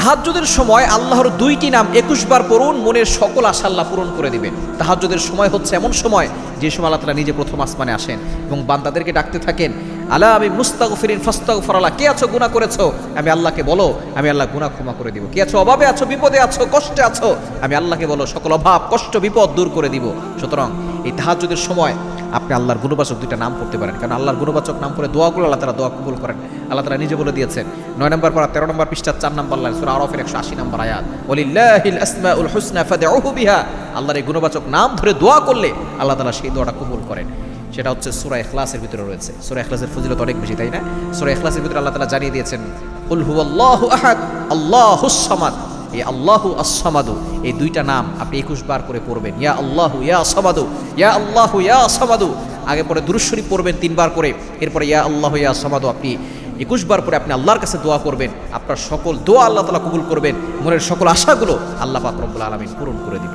তাহাজ্জুদের সময় আল্লাহর দুইটি নাম 21 বার পড়ুন, মনের সকল আশা আল্লাহ পূরণ করে দিবেন। তাহাজ্জুদের সময় হচ্ছে এমন সময় যে সময় আল্লাহ তাআলা নিজে প্রথম আসমানে আসেন এবং বান্দাদেরকে ডাকতে থাকেন, আলা আমি মুস্তাগফিরিন ফাস্তাগফিরুল্লাহ, কে আছো গুনাহ করেছো, আমি আল্লাহকে বলো, আমি আল্লাহ গুনাহ ক্ষমা করে দিব। কে আছো অভাবে আছো, বিপদে আছো, কষ্টে আছো, আমি আল্লাহকে বলো, সকল অভাব কষ্ট বিপদ দূর করে দিব। সুতরাং এই তাহাজ্জুদের সময় আপনি আল্লাহর গুণবাচক দুইটা নাম পড়তে পারেন, কারণ আল্লাহর গুণবাচক নাম পড়ে দোয়া করলে আল্লাহ তাআলা দোয়া কবুল করেন। আল্লাহ তাআলা নিজে বলে দিয়েছেন 9 নম্বর পারা 13 নম্বর পৃষ্ঠা 4 নম্বর লাইন সূরা আরাফের 180 নম্বর আয়াত, ওয়ালিল্লাহিল আসমাউল হুসনা ফাদউহু বিহা, আল্লাহর এই গুণবাচক নাম ধরে দোয়া করলে আল্লাহ তাআলা সেই দোয়াটা কবুল করেন। সেটা হচ্ছে সূরা ইখলাসের ভিতরে রয়েছে। সূরা ইখলাসের ফজিলত অনেক বেশি, তাই না? সূরা ইখলাসের ভিতরে আল্লাহ তাআলা জানিয়ে দিয়েছেন, কুল হুয়াল্লাহু আহাদ আল্লাহুস সামাদ, এই আল্লাহু আস-সামাদু এই দুইটা নাম আপনি 21 বার করে পড়বেন। ইয়া আল্লাহু ইয়া সামাদু, ইয়া আল্লাহু ইয়া সামাদু, আগে পরে দুরূদ শরীফ পড়বেন 3 বার করে, এরপরে ইয়া আল্লাহু ইয়া সামাদু আপনি 21 বার করে আপনি আল্লাহর কাছে দোয়া করবেন। আপনার সকল দোয়া আল্লাহ তাআলা কবুল করবেন, মনের সকল আশাগুলো আল্লাহ পাক রব্বুল আলামিন পূরণ করে দিবেন।